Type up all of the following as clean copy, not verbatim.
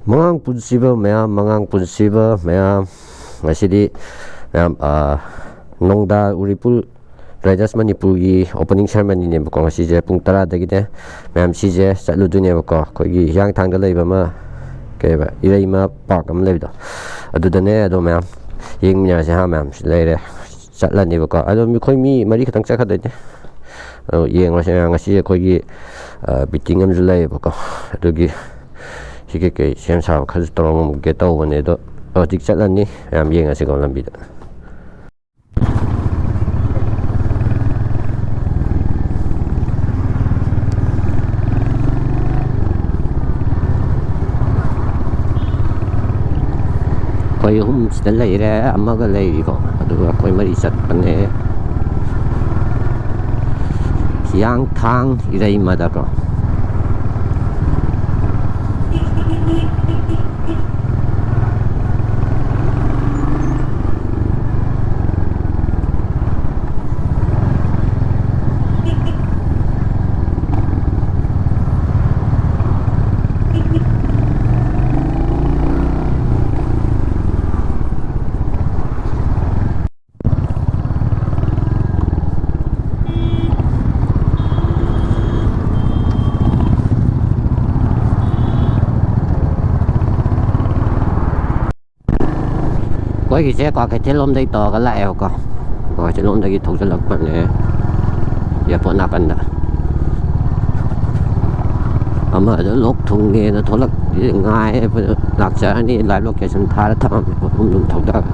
Mangang punsiba mayam, mangang punsiba mayam. Ngasidi mayam NONGDA URIPUL RIDERS MANIPURꯒꯤ opening ceremony nebako ngasije pung 10 dagine mayam sije chatludunebako koigi Hiyangthangda leiba ma kaiba Iraima park am leido adudane ado mayam yengminase ha mayam leire chatlanebako ado mikoi mi mari khatang chakhadane yengrose ngasi koigi meeting am leiba adugi Hige ke sem sa khaz torong ge taw bane do dik chatlan ni yam yeng ase ko lambi da koi hum sida leire amaga leiri ko adu koi mari chat bane Hiyangthang Iraima da ko Koi ki kwa ke telom dai to ka la ko ko telom dai thau jalak pan ne ya po na kan da ama da lok thung ne na tholak ngai lak cha ni live location thar tham ko lum thau da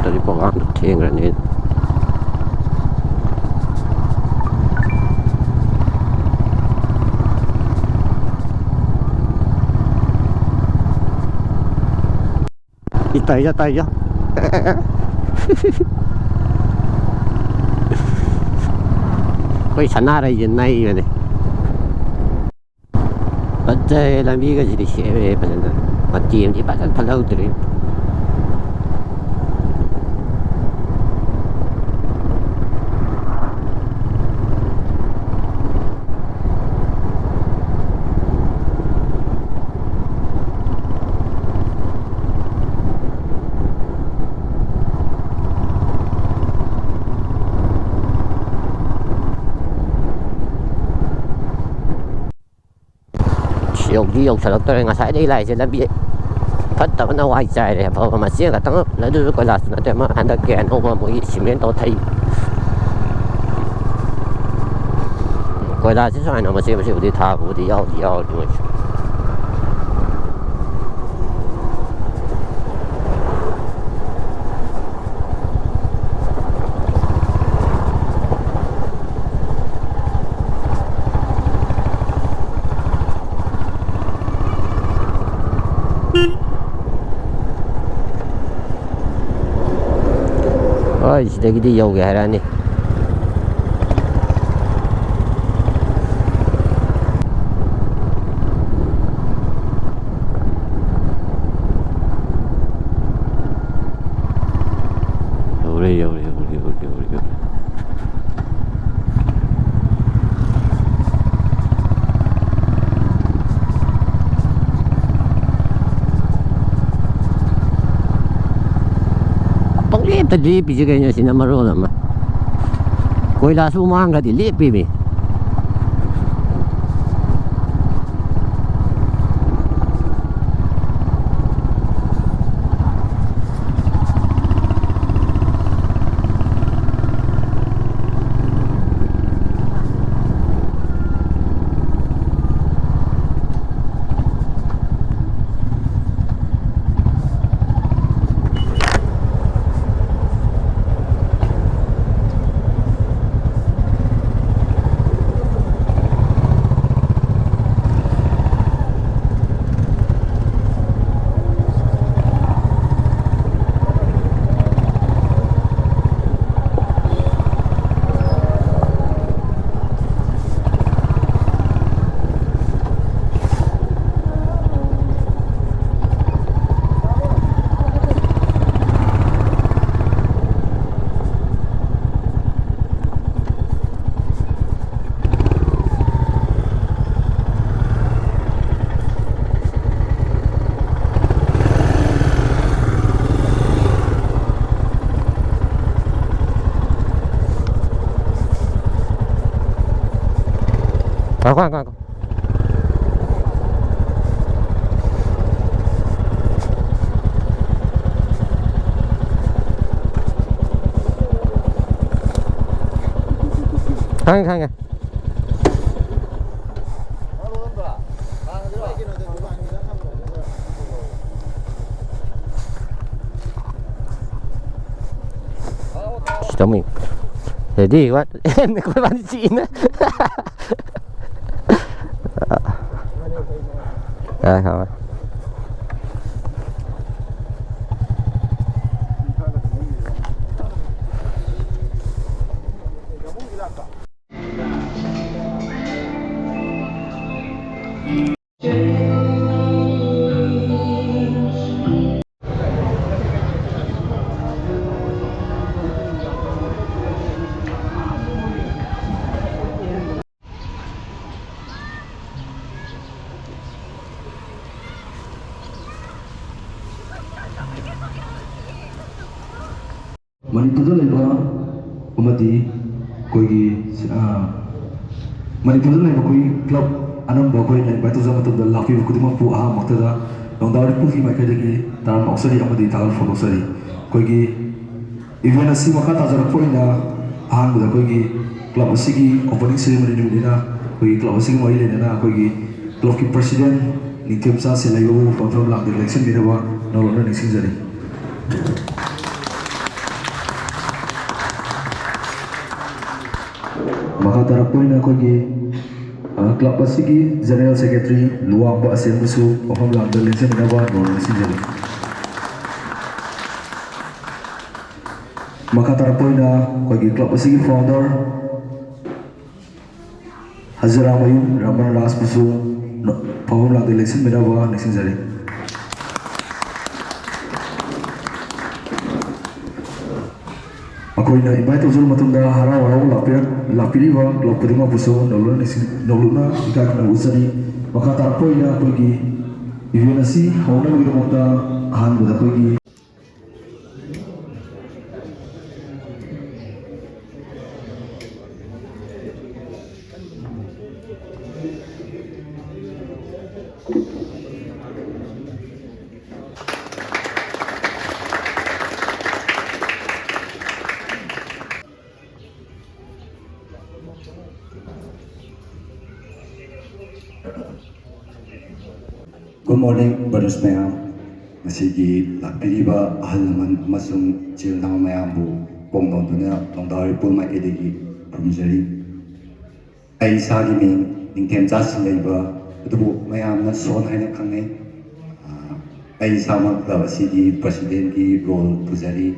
ta ri po ang theng ra ne tay ra quay sẵn ra hiện nay rồi này bắt chơi làm gì cái gì thì sẽ về bắt tiền thì bắt thật lâu rồi dọc sạt tôi ngã sai đi lại sẽ làm bị phát tao nó quay chạy này bảo mà xe cả tăng nó đưa coi là nó đem anh ta kẹn hôm mà mỗi xí miếng tao thấy coi là chứ sao nó mà xe đi thả vụ đi ao rồi Sudah gitu jauh ke arah ni. Jauh. Tadi bisa kayaknya sini marah lama. Koi lah semua angkat di lepi ni. Go. Hang. Chồng mình để đi quá em có bán chị nữa. Hả? Manipur leba umati koigi Manipur leba koi club anam ba koi nai batu zama tabda lafi kudima pu aha maktada nongda uripul hi makai degi taram oksari amadi tagal phone oksari koigi event asi maka tajara poina ahan buda koigi club asigi opening ceremony ni dina koigi club asigi mai le na koigi club ki president nikem sa se laibu from lang election dina ba nolona nising jari Makatara poina kogi club asigi general secretary luang ba asen busu ofam lang election dina ba nolona nising jari Makatara poina kogi club asigi founder Hazara Mayum Raman Ras busu ofam lang election dina ba nising jari Akoina invite uzur matunda hara warau lapiri ba club kudima buso nolona ikak na usari makata akoina kogi ivenasi hauna wira mota ahan buda kogi Good morning, brothers mayam. Masigi lakpiriba ahalaman masung chilna mayambu pongdona nongda uripul maikidegi promjari. Ai sagi ming ningtem jasin leiba adubu mayamna son haina khangai. Ai samak da asigi president ki role pujari.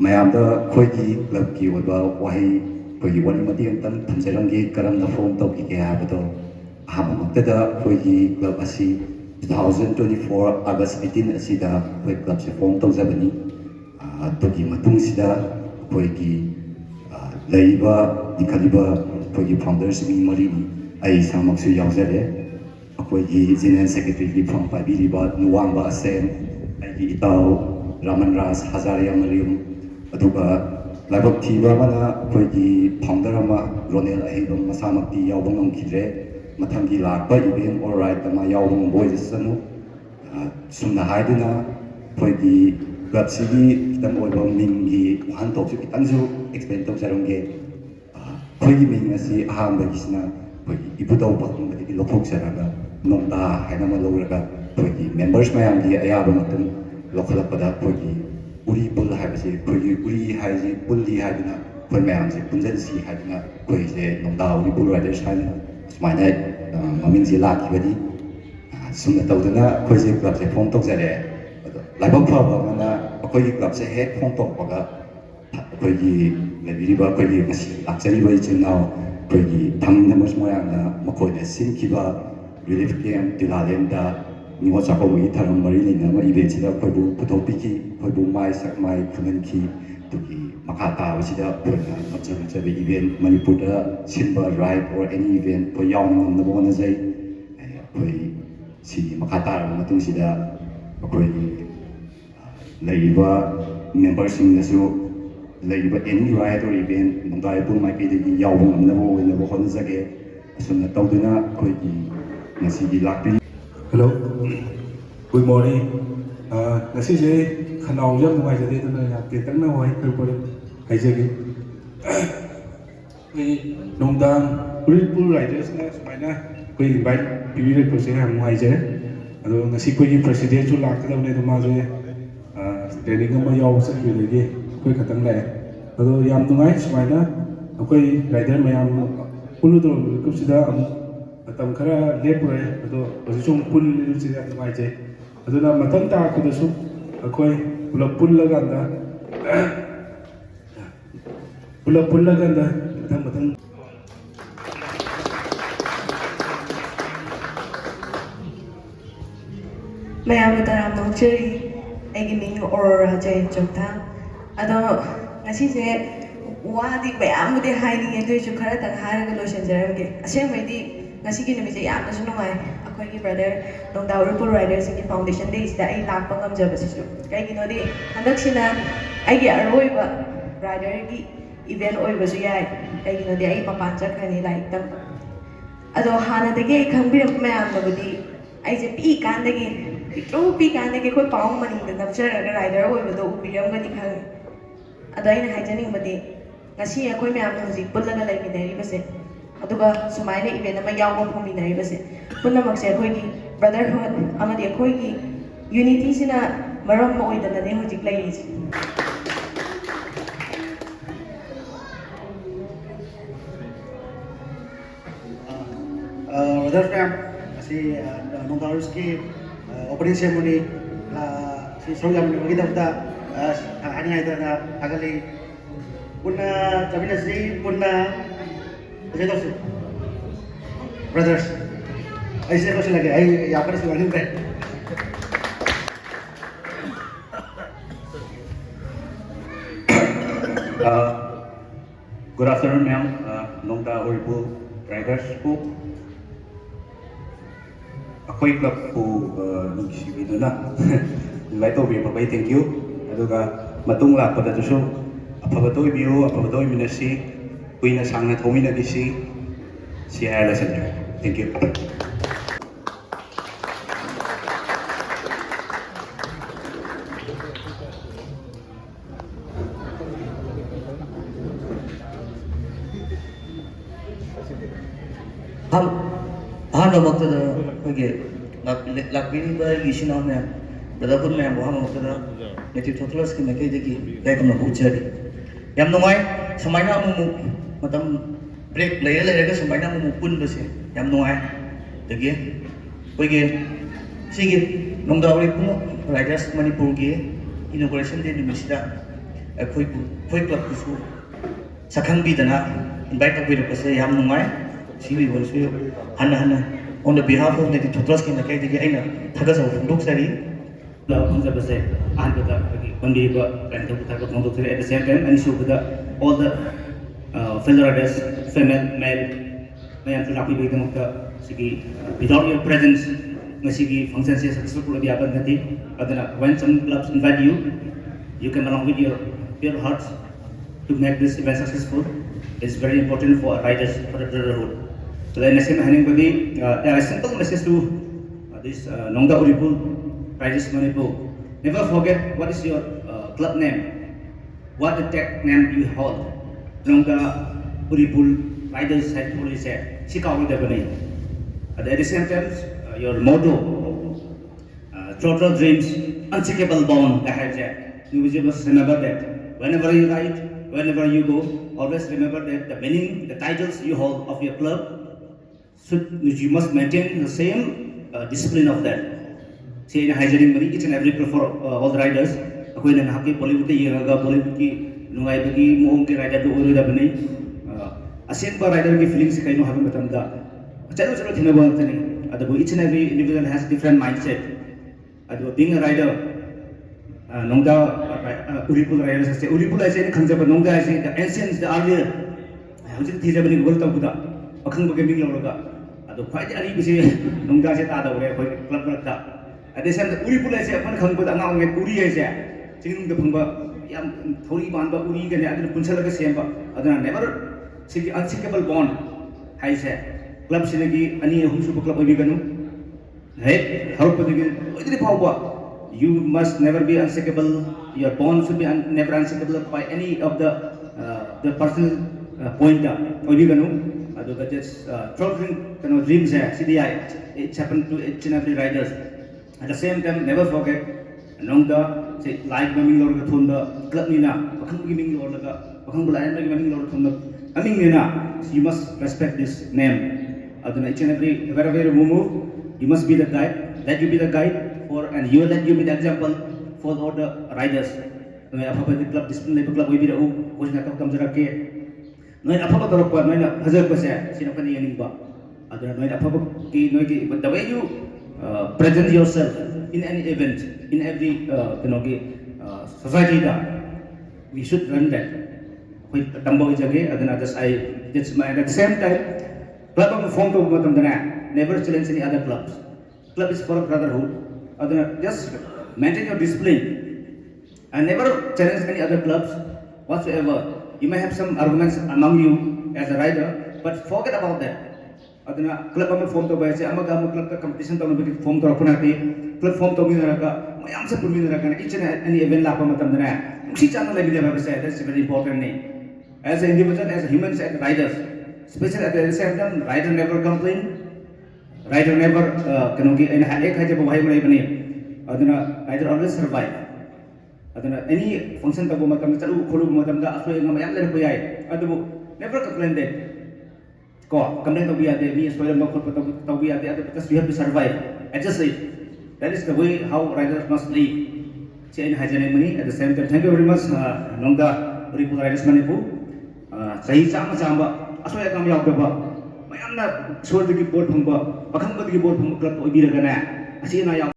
Mayamda khoiki club ki oba wahi khoiki wani mati antan thamjarangi karam na form tawki ke habado. Hamaktada koigi club asi 2024 August 18 asida koi club se form tawjabani togi matung sida koigi leiba dikhaliba koigi founders mi mari ni ai samaksu yaujare koigi general secretary li from pabiriba nuwangba asen ai itau Raman Ras Hazare Amarium aduga laibak thiba mana koigi founder ama Ronel ahidom masamakti yaubang ngomkhidre Matangi lakba event alright ama yaung boys sanu sumna haiduna koigi club sigi kitang oiba mingi han toksu kitangsu explain tawjarongge koigi ming asi ahamba gisna koigi ibudau bakung badi lophok saraga nongda haina ma lowraga koigi members mayamgi ayaba matum lokhalakpada koigi uri pul haibase koigi uri haiji pulli haiduna koi mayamse punjansi haiduna koigi nongda uripul riders haina Sumana maming zila kibadi sumna tawduna koi je club se form tawjare laibak phaba mana koi club se he form tawpaga koi gi lebiriba koi gi masi lakchari bai chinao koi gi tham numbers moyangna makoi na sin kiba relief camp tilalenda niwa chako gi tharam mari lina ma event sida koi bu putopiki koi bu mai sak mai khunan ki tuki makata wasida purna macam event Manipur da silver ride or any event ko yaung na bona jai koi si makata matung sida koi leiba members sing nasu leiba any ride or event nongdai pul mai ke de yaung na bo na bo hon jage ꯑꯁꯨꯝꯅ ꯇꯧꯗꯨꯅ ꯑꯩꯈꯣꯏꯒꯤ ꯉꯁꯤꯒꯤ ꯂꯥꯛꯄꯤꯔꯤ Hello, good morning. ꯉꯁꯤꯁꯦ ꯈꯅꯥꯎ ꯌꯥꯝ ꯅꯨꯡꯉꯥꯏꯖꯗꯦ ꯑꯗꯨꯅ ꯌꯥꯝ ꯇꯦꯟꯇꯛꯅ ꯋꯥꯍꯩ ꯈꯔ ꯍꯥꯏꯖꯒꯦ. ꯑꯩꯈꯣꯏ ꯅꯣꯡꯗꯥꯡ ꯎꯔꯤꯄꯨꯔ ꯔꯥꯏꯗꯔꯁꯅ ꯁꯨꯃꯥꯏꯅ ꯑꯩꯈꯣꯏ ꯏꯟꯚꯥꯏꯠ ꯄꯤꯕꯤꯔꯛꯄꯁꯦ ꯌꯥꯝ ꯅꯨꯡꯉꯥꯏꯖꯔꯦ. ꯑꯗꯣ ꯉꯁꯤ ꯑꯩꯈꯣꯏꯒꯤ ꯄ꯭ꯔꯁꯤꯗꯦꯟꯁꯨ ꯂꯥꯛꯀꯗꯕꯅꯦ ꯑꯗꯣ ꯃꯥꯁꯦ ꯇ꯭ꯔꯦꯅꯤꯡ ꯑꯃ ꯌꯥꯎꯕ ꯆꯠꯈꯤꯕꯗꯒꯤ ꯑꯩꯈꯣꯏ ꯈꯛꯇꯪ ꯂꯥꯛꯑꯦ. ꯑꯗꯣ ꯌꯥꯝ ꯅꯨꯡꯉꯥꯏ ꯁꯨꯃꯥꯏꯅ ꯑꯩꯈꯣꯏ ꯔꯥꯏꯗꯔ ꯃꯌꯥꯝ ꯄꯨꯜꯂꯨꯗꯕ ꯃꯤꯀꯨꯞꯁꯤꯗ ꯑꯃꯨꯛ ꯃꯇꯝ ꯈꯔ ꯂꯦꯞꯄꯨꯔꯦ ꯑꯗꯣ ꯍꯧꯖꯤꯛꯁꯨ ꯑꯃꯨꯛ ꯄꯨꯜꯂꯤꯕꯁꯤ ꯌꯥꯝ ꯅꯨꯡꯉꯥꯏꯖꯩ. ꯑꯗꯨꯅ ꯃꯊꯪ ꯇꯥꯔꯛꯄꯗꯁꯨ ꯑꯩꯈꯣꯏ ꯄꯨꯂꯞ ꯄꯨꯜꯂꯀꯥꯟꯗ ꯃꯊꯪ ꯃꯌꯥꯝꯅ ꯇꯔꯥꯝ ꯅꯣꯛꯆꯔꯤ. ꯑꯩꯒꯤ ꯃꯤꯡ ꯑꯣꯔꯣꯔꯥ ꯖꯌꯟꯆꯣꯛꯊꯥ. ꯑꯗꯣ ꯉꯁꯤꯁꯦ ꯋꯥꯗꯤ ꯃꯌꯥꯝꯕꯨꯗꯤ ꯍꯥꯏꯅꯤꯡꯉꯦ ꯑꯗꯨꯑꯣꯏꯁꯨ ꯈꯔꯇꯪ ꯍꯥꯏꯔꯒ ꯂꯣꯏꯁꯤꯟꯖꯔꯝꯒꯦ. ꯑꯁꯦꯡꯕꯩꯗꯤ ꯉꯁꯤꯒꯤ ꯅꯨꯃꯤꯠꯁꯦ ꯌꯥꯝꯅꯁꯨ ꯅꯨꯡꯉꯥꯏ. ꯑꯩꯈꯣꯏꯒꯤ ꯕ꯭ꯔꯗꯔ ꯅꯣꯡꯗꯥ ꯎꯔꯤꯄꯨꯔ ꯔꯥꯏꯗꯔꯁꯤꯡꯒꯤ ꯐꯥꯎꯟꯗꯦꯁꯟ ꯗꯦꯁꯤꯗ ꯑꯩ ꯂꯥꯛꯄ ꯉꯝꯖꯕꯁꯤꯁꯨ ꯀꯩꯒꯤꯅꯣꯗꯤ ꯍꯟꯗꯛꯁꯤꯅ ꯑꯩꯒꯤ ꯑꯔꯣꯏꯕ ꯔꯥꯏꯗꯔꯒꯤ ꯏꯚꯦꯟ ꯑꯣꯏꯕꯁꯨ ꯌꯥꯏ. ꯀꯩꯒꯤꯅꯣꯗꯤ ꯑꯩ ꯃꯄꯥꯟ ꯆꯠꯈ꯭ꯔꯅꯤ ꯂꯥꯏꯔꯤꯛ ꯇꯝꯕ. ꯑꯗꯣ ꯍꯥꯟꯅꯗꯒꯤ ꯑꯩ ꯈꯪꯕꯤꯔꯛꯄ ꯃꯌꯥꯝꯅꯕꯨꯗꯤ ꯑꯩꯁꯦ ꯄꯤꯛꯏꯀꯥꯟꯗꯒꯤ ꯄꯤꯛꯏꯀꯥꯟꯗꯒꯤ ꯑꯩꯈꯣꯏ ꯄꯥꯎꯡ ꯃꯅꯤꯡꯗ ꯅꯞꯆꯔꯒ ꯔꯥꯏꯗꯔ ꯑꯣꯏꯕꯗꯣ ꯎꯕꯤꯔꯝꯒꯅꯤ ꯈꯪꯉꯦ. ꯑꯗꯣ ꯑꯩꯅ ꯍꯥꯏꯖꯅꯤꯡꯕꯗꯤ ꯉꯁꯤ ꯑꯩꯈꯣꯏ ꯃꯌꯥꯝꯅ ꯍꯧꯖꯤꯛ ꯄꯨꯜꯂꯒ ꯂꯩꯃꯤꯟꯅꯔꯤꯕꯁꯦ ꯑꯗꯨꯒ ꯁꯨꯃꯥꯏꯅ ꯏꯚꯦꯟ ꯑꯃ ꯌꯥꯎꯕ ꯐꯪꯃꯤꯟꯅꯔꯤꯕꯁꯦ ꯄꯨꯝꯅꯃꯛꯁꯦ ꯑꯩꯈꯣꯏꯒꯤ ꯕ꯭ꯔꯗꯔꯍꯨꯠ ꯑꯃꯗꯤ ꯑꯩꯈꯣꯏꯒꯤ ꯌꯨꯅꯤꯇꯤꯁꯤꯅ ꯃꯔꯝ ꯑꯣꯏꯗꯅꯅꯦ ꯍꯧꯖꯤꯛ ꯂꯩꯔꯤꯁꯦ. Brothers ma'am, si NONGDA URIPUR's opening ceremony si Sro Yamni bagi dapat hari ini ada agaknya punna kami nasi punna saya tahu brothers, saya tahu lagi, saya apa sih wani kan? Good afternoon, ma'am. NONGDA URIPUR RIDERS po. Ako'y club po nagsisigiduna. Invite to be pabay, thank you. Aduga matungla pada to so apabatoy biyo apabatoy minasi kuy na sang na thomi na disi si Ayala Sanya. Thank you. अहम वक्त लापीब गिसिना ma'am brotherhood ma'am अहम वक्त native टोटलर्स की मैकैदगी लेकम उचरी याम नुंगाई समायना मतम break लेरगा समायना पुनबसे याम नुंगाई दगे कोइगे सिगे नोंगदा उरिपुर Riders Manipur की inauguration day निमिसिदा अखोई क्लब कुसु सखंगबीदना इनवाइट तौबिरपसे याम नुंगाई सिबी वलसु हन्ना on the behalf of the total skin like the aina thagas of luxury la konjabase ahbada bandi ba kan thaga konjok at the same time and show all the fellow riders female male mayan to rapi bigam ka sigi without your presence ngasigi function se successful bi aban nati adana when some clubs invite you you can along with your pure hearts to make this event successful. It's very important for riders for the brotherhood. So then next time there is a simple message to this NONGDA URIPUR RIDERS Manipur. Never forget what is your club name, what the tag name you hold. NONGDA URIPUR RIDERS headquarters is Chicago Dabani. At the same time, your motto, total dreams, unshakable bond. You will just remember that. Whenever you ride, whenever you go, always remember that the meaning, the titles you hold of your club. You must maintain the same discipline of that. Say in hygienic money, each and every for all the riders. Ako na haki Bollywood yenga Bollywood ki nungai bagi mohon ke rider do uri da bani. Asin pa rider ki feelings kayo habi matamda. Chalo thina ba tani. Adabu each and every individual has different mindset. Adabu being a rider, NONGDA URIPUR riders say URIPUR I say khanja ba NONGDA I say the ancients the earlier. Hujit thija bani gol ta buda. Akhang ba gaming lawraga. Quite a little NONGDA set out of club. At the same time, URIPUR is a fun with an hour with Uri is there. Singing the Pumba, Tori Bamba, Uri, and the other Punsalaka Semba, other never see the unshakable bond. I said, club sinagi ani ahum suba club oibiganu hey harpadagi oidri phawba you must never be unshakable. Your bond should be never unshakable by any of the personal point oibiganu adu that just children dreams CDI it happened to each and every riders. At the same time, never forget NONGDA say like maming lor ga thunda club nina bakang giming lor laga bakang bulayan lagi maming lor thunda aming nina. You must respect this name. Aduna each and every wherever you move, you must be the guide. Let you be the guide for, and you let you be the example for all the riders. Noi apa di club discipline level club oibi da u ko na kam jarake. Noi apa ba torok pa noi na hajar pa sa sino pa ni ba. Aduna noi apa ba ki noi ki but the way you present yourself in any event, in every society we should run that. We tambah jage adana just my at the same time club of form to matam dana never challenge any other clubs. Club is for brotherhood. Adana just maintain your discipline and never challenge any other clubs whatsoever. You may have some arguments among you as a rider, but forget about that. Aduna club am form to ba se amaga am club ka competition to am form to apna ti club form to min raka mayam se purmin raka each and any event la pa matam dana usi channel le bile ba se that's very important ne as an individual, as a human, as riders, especially at the same time rider never complain, rider never kanogi in ek haje ba wahai mai bani aduna rider always survive. Aduna any function ta bo matam chalu kholu matam da asoi ngam mayam le ko yai adu never complain that ko complain to be at the me spoil ma ko to be at the because we have to survive. Adjust it. That is the way how riders must live. Chain hygiene money at the same time. Thank you very much, NONGDA URIPUL RIDERS MANIPUR. Sahi sama asoi kam yaw ba mayam na sur dagi board phangba pakhang ba dagi board phang club oibi raga na asi na yaw.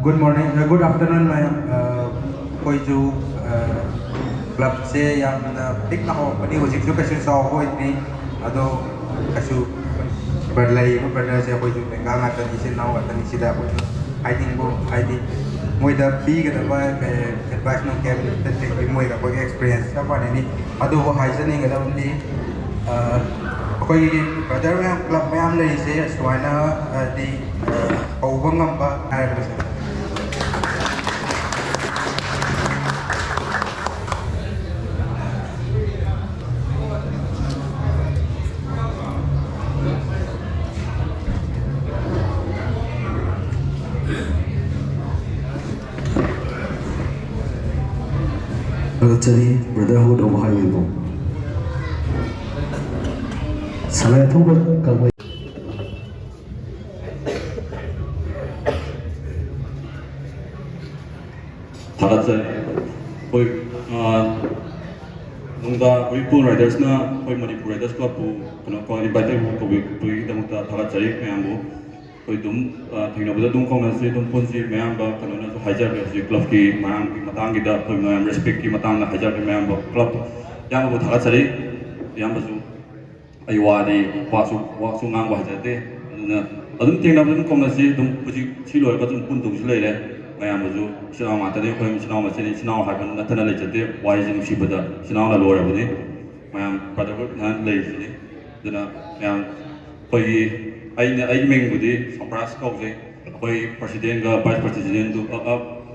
Good morning, good afternoon, ma'am. कोई जो club से yang pick na ko pani ko jikso kasu sa ko ini ado kasu berlai ko berlai sa ko ju bengang atan isin na atan isida ko I think moi da pi ga ba advice no kem te moi ga ko experience sa pa ni ado ko hygiene ga da ni ko brother ma'am club ma'am le se swana di Obangam ba ay sa Brotherhood of Highway po. Salay po ba kalway? 다 같이 거의 농다 우리풀 라이더스나 거의 마니푸르 라이더스 클럽 그런 거 인바이트 보이기 때문에 다 같이 그냥 뭐 거의 좀 techno보다 좀 공나서 좀 본지 매한 거 그러나 하이자르 클럽 기 마음 마땅기다 거의 마음 respect 기 마땅나 하이자르 매한 거 클럽 양 뭐 다 같이 양 뭐좀 아이와디 와수 ngang 하이자데 그러나 어떤 techno보다 좀 공나서 좀 굳이 치료할 거좀 본동실 내래 mayam ju sinau ma tade ko sinau ma sini sinau ha ban na tana le jate wai jing shi bada sinau la lore bani mayam brotherhood han le sini dana mayam koi ai meng budi sampras ko je koi president ga vice president du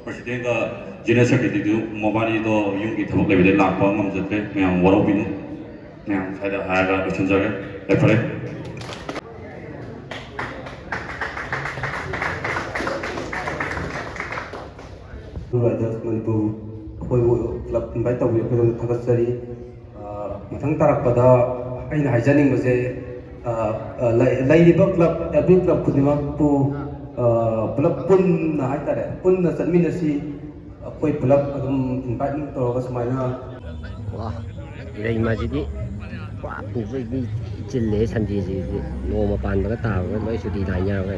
president ga general secretary du mobani do yung ki thok le bide la pa ngam jate mayam waro bin mayam saida ha ga du chunja ga le pare Riders Manipur koi club invite tawbi ko thagasari mathang tarakpada aina haijaning base lairiba club every club khudima pu club pun na haitare pun na sanminasi koi club adum invite to ga smaina Wah, ilai majidi wah pu vai chille sandi ji no ma pan ba ta ba loi su di lai nya ga